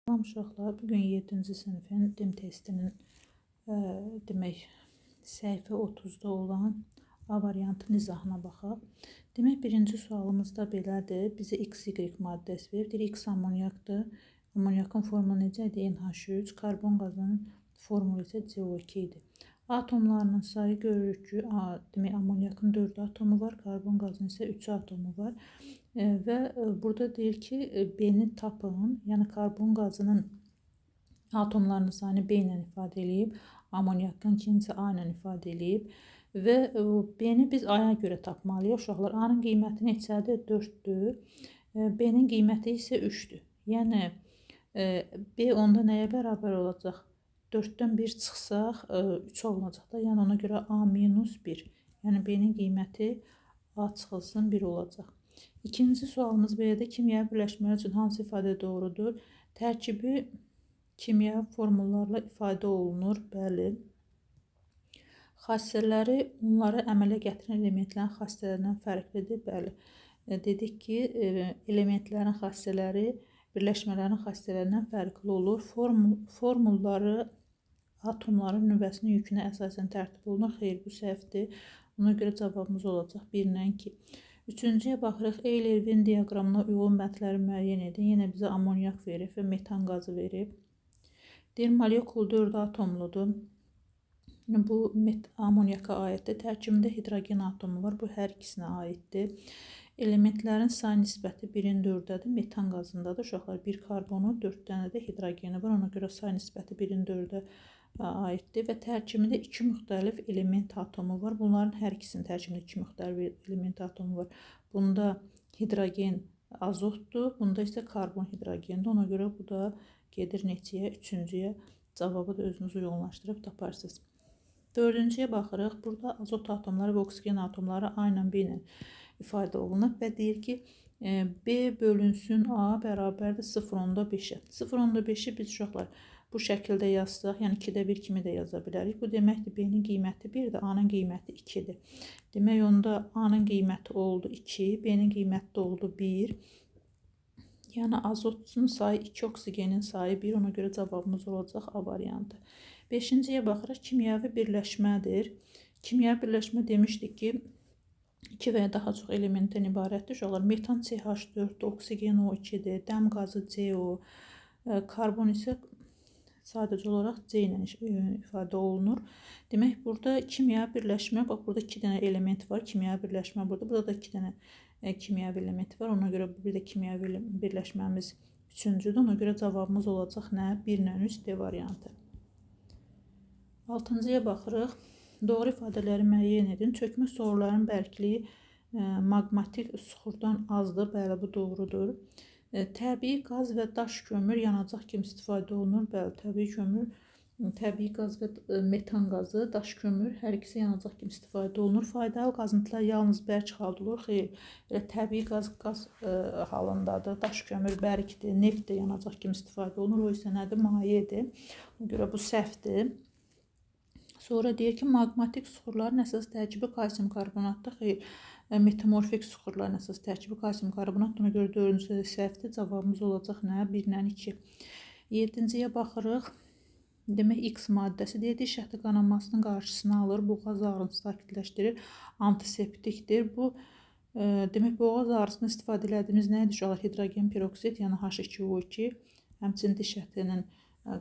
Salam uşaqlar, bugün 7-ci sinifin DİM testinin demək səhifə 30-da olan A variantı izahına baxaq. Demək birinci sualımızda belədir. Bizə XY maddəsi verir. Deyir X amoniakdır. Amoniakın formulu necədir? NH3. Karbon qazının formulu isə CO2 idi. Atomlarının sayı görürük ki, demək amoniakın 4 atomu var, karbon qazının isə 3 atomu var. Və burada deyir ki, B-ni tapın, yəni karbon qazının atomlarının sayını B ilə ifadə edib, amoniakın ikincisi A ilə ifadə edib və B-ni biz A-ya görə tapmalıyıq. Uşaqlar, A-nın qiyməti neçədir? 4-dür. B-nin qiyməti isə 3-dür. Yəni B onda nəyə bərabər olacaq? 4-dən 1 çıxsaq 3 olacaq da, yəni ona görə A minus 1. Yəni B-nin qiyməti A çıxılsın 1 olacaq. İkinci sualımız belədir. Kimyəvi birləşmələr üçün hansı ifadə doğrudur? Tərkibi kimyəvi formullarla ifadə olunur. Bəli. Xassələri onları əmələ gətirən elementlərin xassələrindən fərqlidir. Bəli. Dedik ki, elementlərin xassələri birləşmələrin xassələrindən fərqli olur. Formulları atomların nüvəsinin yükünə əsasən tərtib olunur. Xeyr, bu səhvdir. Ona görə cavabımız olacaq 1-dən 2. Üçüncüyə baxırıq. Euler-Venn diaqramına uyğun bəndləri müəyyən edin. Yenə bizə amoniak verib və metan qazı verib. Deyir, molekul 4 atomludur. Bu amoniaka aiddir. Tərkibində hidrogen atomu var. Bu hər ikisinə aiddir. Elementlərin say nisbəti 1-in 4-dədir. Metan qazındadır. Uşaqlar 1 karbonu, 4 dənə də hidrogeni var. Ona görə say nisbəti 1-in 4-də aiddir və tərkibində 2 müxtəlif element atomu var. Bunların hər ikisinin tərkibində 2 müxtəlif element atomu var. Bunda hidrogen azotdur, bunda isə karbon hidrogendir. Ona görə bu da gedir neçəyə? Üçüncüyə. Cavabı da özünüz uyğunlaşdırıb taparsınız. Dördüncüyə baxırıq. Burada azot atomları və oksigen atomları A ilə B ilə ifadə olunur və deyir ki, B bölünsün A bərabərdir 0,5-ə. 0,5-i biz uşaqlar bu şəkildə yazsaq, yəni 2-də 1 kimi də yaza bilərik. Bu deməkdir, B-nin qiyməti 1-dir, A-nın qiyməti 2-dir. Demək, onda A-nın qiyməti oldu 2, B-nin qiyməti də oldu 1. Yəni, azotun sayı 2, oksigenin sayı 1. Ona görə cavabımız olacaq A variantı. 5-ciyə baxırıq, kimyəvi birləşmədir. Kimyəvi birləşmə demişdik ki, 2 və ya daha çox elementdən ibarətdir. Uşaqlar, metan CH4, oksigen O2-dir, dəm qazı CO, karbon isə sadəcə olaraq C ilə ifadə olunur. Demək, burada kimyəvi birləşmə, bax, burada 2 dənə element var, kimyəvi birləşmə burada. Burada da 2 dənə kimyəvi element var. Ona görə bir də kimyəvi birləşməmiz 3-cüdür. Ona görə cavabımız olacaq nə? 1-lə 3 D variantı. 6-cıya baxırıq. Doğru ifadələri müəyyən edin. Çökmə soruların bərkliyi maqmatik suxurdan azdır. Bəli, bu doğrudur. Təbii qaz və daş kömür yanacaq kimi istifadə olunur. Bəli, təbii kömür, təbii qaz və metan qazı, daş kömür hər ikisi yanacaq kimi istifadə olunur. Faydalı qazıntılar yalnız bərk halda olur. Xeyr, təbii qaz halındadır. Daş kömür bərkdir, neft də yanacaq kimi istifadə olunur. O isə nədir? Mayedir. Ona görə bu səhvdir. Sonra deyir ki, maqmatik suxurların əsas tərkibi kalsium karbonatdır. Xeyr, metamorfik suxurların əsas tərkibi kalsium karbonatdır. Ona görə 4-cü səhvdir. Cavabımız olacaq nə? 1-lə 2. 7-ciyə baxırıq. Demək, X maddəsi deyir, diş əti qanamasının qarşısını alır, boğaz ağrısını sakitləşdirir, antiseptikdir. Bu, demək, boğaz ağrısını istifadə edədiyimiz nə idi? Uşaqlar, hidrogen peroksid, yəni H2O2, həmçinin diş ətinin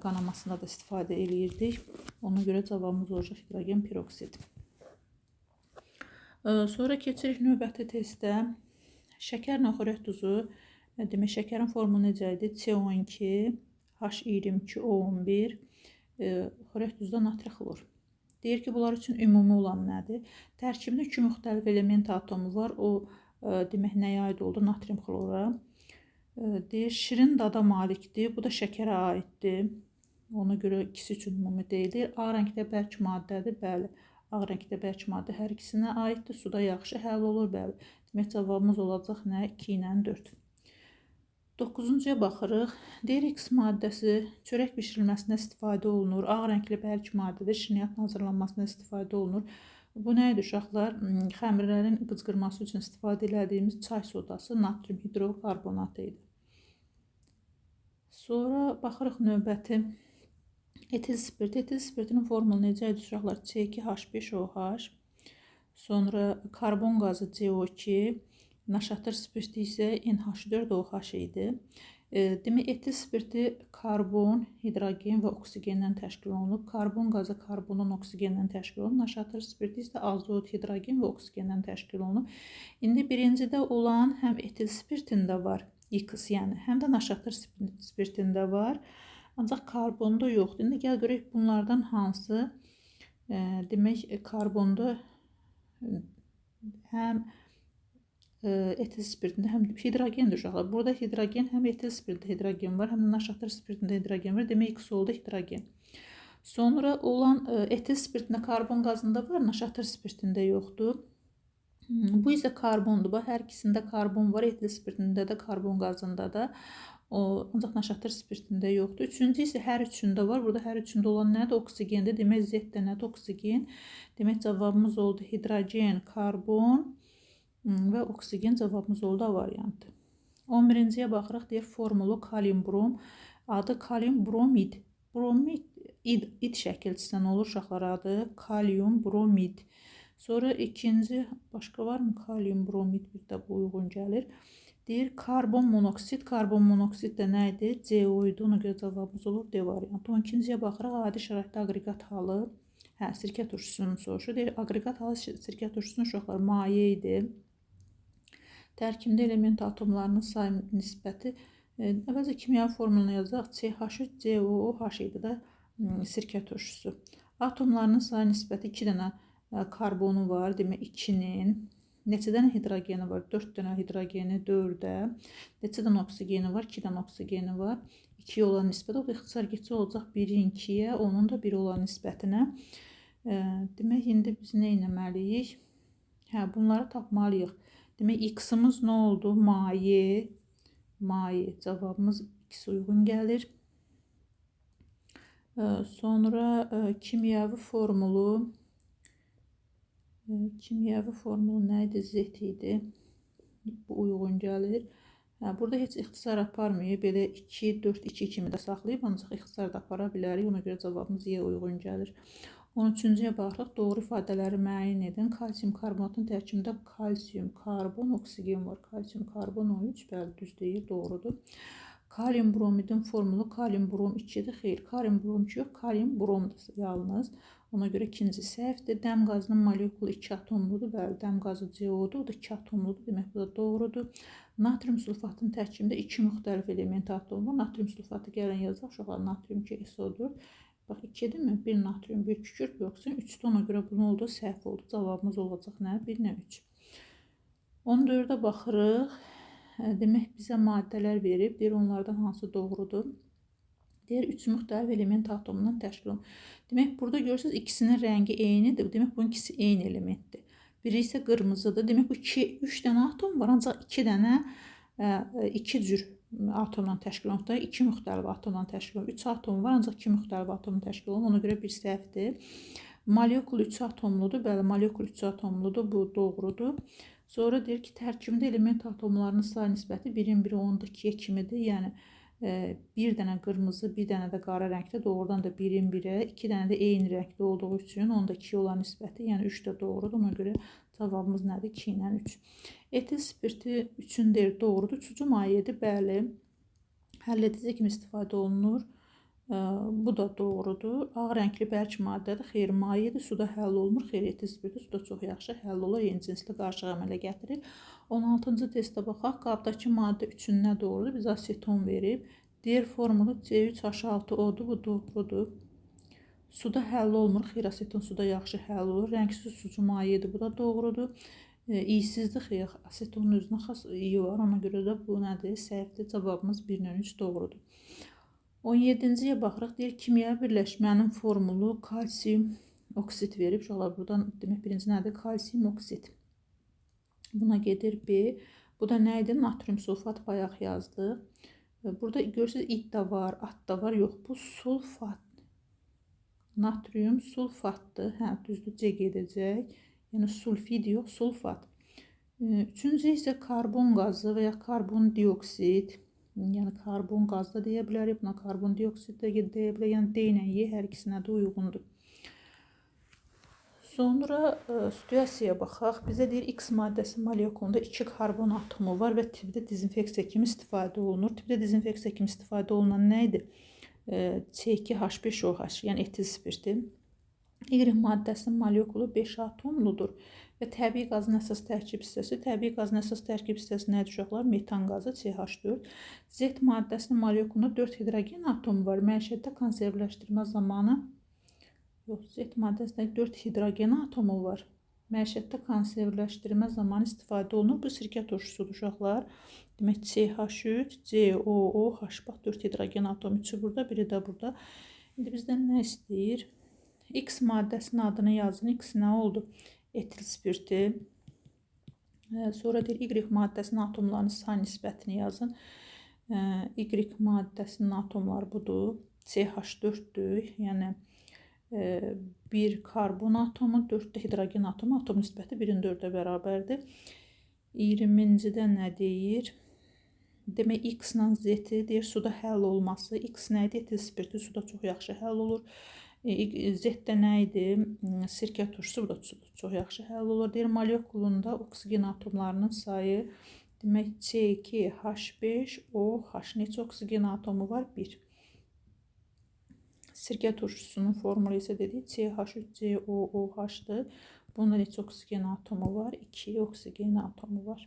qanamasında da istifadə edirdik. Ona görə cavabımız olacaq hidrogen peroksid. Sonra keçirik növbəti testdə. Şəkərlə xörək duzu, demək, şəkərin formulu necə idi? CO2, H22O11, xörək duzda natri xlor. Deyir ki, bunlar üçün ümumi olan nədir? Tərkibində 2 müxtəlif element atomu var. O, demək, nəyə aid oldu? Natrium xlora. Deyir, şirin dada malikdir. Bu da şəkərə aiddir. Ona görə ikisi üçün ümumi deyilir. A rəngdə bərk maddədir. Bəli, A rəngdə bərk maddə hər ikisinə aiddir. Suda yaxşı həll olur. Bəli. Demək, cavabımız olacaq nə? 2 ilə 4. 9-cuya baxırıq. Deyir, X maddəsi çörək bişirilməsinə istifadə olunur. Ağ rəngli bərk maddədir. Şirniyyatın hazırlanmasına istifadə olunur. Bu nə idi uşaqlar? Xəmirlərin qıcqırması üçün istifadə edildiyimiz çay sodası natrium hidrokarbonatı idi. Sonra baxırıq növbəti etil spirt. Etil spirtinin formulu necə idi uşaqlar? C2H5OH. Sonra karbon qazı CO2, naşatır spirti isə NH4OH idi. Demək, etil spirti karbon, hidrogen və oksigendən təşkil olunub. Karbon qazı karbondan, oksigendən təşkil olunub. Naşatır spirti isə azot, hidrogen və oksigendən təşkil olunub. İndi birincidə olan həm etil spirtində var X, yəni həm də naşatır spirtində var. Ancaq karbonda yoxdur. İndi gəl görək bunlardan hansı demək karbonda həm etil spirtində həm hidrogendir uşaqlar. Burada hidrogen həm etil spirtində hidrogen var, həm də naşatır spirtində hidrogen var. Demək X oldu hidrogen. Sonra olan etil spirtində karbon qazında var, naşatır spirtində yoxdur. Bu isə karbondur. Bax, hər ikisində karbon var, etil spirtində də, karbon qazında da. Ancaq naşatır spirtində yoxdur. Üçüncü isə hər üçündə var. Burada hər üçündə olan nədir? Oksigendir. Demək Z-də nədir? Oksigen. Demək cavabımız oldu hidrogen, karbon və oksigen cavabımız oldu A variantı. 11-ciyə baxırıq. Deyir formulu kalium brom. Adı kalium bromid. Bromid id şəkilçisindən olur uşaqlar adı. Kalium bromid. Sonra ikinci başqa var mı? Kalium bromid bir də bu uyğun gəlir. Deyir karbon monoksid. Karbon monoksid də nə idi? CO idi. Ona görə cavabımız olur D variantı. 12-ciyə baxırıq. Adi şəraitdə aqreqat halı. Sirkə turşusunun soruşu. Deyir aqreqat halı sirkə turşusunun uşaqlar maye idi. Tərkibində element atomlarının sayı nisbəti. Əvvəlcə kimya formulunu yazaq. CH3COOH idi də sirkə turşusu. Atomlarının sayı nisbəti 2 dənə karbonu var. Demək 2-nin. Neçə dənə hidrogeni var? 4 dənə hidrogeni 4-ə. Neçə dənə oksigeni var? 2 dənə oksigeni var. 2-yə olan nisbətə. O da ixtisar keçə olacaq 1-in 2-yə. Onun da 1 olan nisbətinə. Demək, indi biz nə etməliyik? Bunları tapmalıyıq. Demək, X-ımız nə oldu? Maye. Maye. Cavabımız X uyğun gəlir. Sonra kimyəvi formulu. Kimyəvi formulu nə idi? Z idi. Bu uyğun gəlir. Burada heç ixtisar aparmayıb. Belə 2, 4, 2 kimi də saxlayıb. Ancaq ixtisar da apara bilərik. Ona görə cavabımız Y uyğun gəlir. 13-cüyə baxırıq. Doğru ifadələri müəyyən edin. Kalsium karbonatın tərkibində kalsium, karbon, oksigen var. Kalsium, karbon O3. Bəli, düz deyir, doğrudur. Kalium bromidin formulu kalium brom 2-dir. Xeyr, kalium brom 2 yox, kalium bromdur yalnız. Ona görə ikinci səhvdir. Dəm qazının molekulu 2 atomludur. Bəli, dəm qazı CO-dur. O da 2 atomludur. Demək, bu da doğrudur. Natrium sulfatının tərkibində 2 müxtəlif element atomu var. Natrium sulfatı gələn yazaq. Uşaqlar natrium KSO4. Bax, 2-dir mi? 1 natrium, 1 kükürt, yoxsa 3-də ona görə bunun olduğu səhv oldu. Cavabımız olacaq nə? 1, nə 3. 14-də baxırıq. Demək, bizə maddələr verib. Deyir, onlardan hansı doğrudur? Deyir, 3 müxtəlif element atomundan təşkil olunur. Demək, burada görürsünüz, ikisinin rəngi eynidir. Demək, bunun ikisi eyni elementdir. Biri isə qırmızıdır. Demək, bu 3 dənə atom var, ancaq 2 dənə 2 cür atomdan təşkil olunur. 2 müxtəlif atomdan təşkil olunur. 3 atom var, ancaq 2 müxtəlif atomdan təşkil olunur. Ona görə bir səhvdir. Molekul 3 atomludur. Bəli, molekul 3 atomludur. Bu doğrudur. Sonra deyir ki, tərkibində element atomlarının sayı nisbəti 1-in 1-i 10-da 2-yə kimidir. Yəni, bir dənə qırmızı, bir dənə də qara rəngdə, doğrudan da 1-in 1-ə, 2 dənə də eyni rəngdə olduğu üçün 10-da 2 olan nisbəti, yəni 3 də doğrudur. Ona görə cavabımız nədir? 2 ilə 3. Etil spirti 3-ün deyir, doğrudur. Üçüncü mayedir, bəli. Həll edici kimi istifadə olunur. Bu da doğrudur. Ağ rəngli bərk maddədir. Xeyr, mayedir. Suda həll olunur. Xeyr, etil spirti suda çox yaxşı həll olur. Yeni cinsli qarışıq əmələ gətirir. 16-cı testə baxaq. Qabdakı maddə 3-ün nə doğrudur? Biz aseton verib. Deyir, formulu C3H6O-dur. Bu doğrudur. Suda həll olmur. Xeyr, aseton suda yaxşı həll olur. Rəngsiz sucu mayedir. Bu da doğrudur. İyisizdir. Xeyr, asetonun özünə xas iyi var. Ona görə də bu nədir? Səhvdir. Cavabımız 1-lə 3 doğrudur. 17-ciyə baxırıq. Deyir, kimyəvi birləşmənin formulu kalsium oksid verib. Uşaqlar, buradan demək birinci nədir? Kalsium oksid. Buna gedir B. Bu da nə idi? Natrium sulfat bayaq yazdıq. Burada görürsünüz, id də var, at da var. Yox, bu sulfat. Natrium sulfatdır. Hə, düzdür, C gedəcək. Yəni sulfid yox, sulfat. Üçüncü isə karbon qazı və ya karbon dioksid. Yəni karbon qaz da deyə bilərik, buna karbon dioksid də deyə bilərik. Yəni D ilə Y hər ikisinə də uyğundur. Sonra situasiyaya baxaq. Bizə deyir X maddəsi molekulunda 2 karbon atomu var və tibdə dezinfeksiya kimi istifadə olunur. Tibdə dezinfeksiya kimi istifadə olunan nə idi? C2H5OH, yəni etil spirti. Y maddəsinin molekulu 5 atomludur və təbii qazın əsas tərkib hissəsi. Təbii qazın əsas tərkib hissəsi nədir uşaqlar? Metan qazı CH4. Z maddəsinin molekulunda 4 hidrogen atomu var. Məişətdə konservləşdirmə zamanı Z maddəsində 4 hidrogen atomu var. Məişətdə konservləşdirmə zamanı istifadə olunur. Bu sirkə turşusudur uşaqlar. Demək CH3, COOH, bax 4 hidrogen atomu, üçü burada, biri də burada. İndi bizdən nə istəyir? X maddəsinin adını yazın. X nə oldu? Etil spirti. Sonra deyir Y maddəsinin atomlarının say nisbətini yazın. Y maddəsinin atomları budur. CH4'dür. Yəni 1 karbon atomu, 4 də hidrogen atomu. Atom nisbəti 1-in 4-ə bərabərdir. 20-cidə nə deyir? Demək X ilə Z-i deyir suda həll olması. X nə idi? Etil spirti suda çox yaxşı həll olur. Z-də nə idi? Sirkə turşusu, bu da çox yaxşı həll olur. Deyir, molekulunda oksigen atomlarının sayı, demək C2H5OH, neçə oksigen atomu var? 1. Sirkə turşusunun formulu isə dedik CH3COOH-dır. Bunda neçə oksigen atomu var? 2 oksigen atomu var.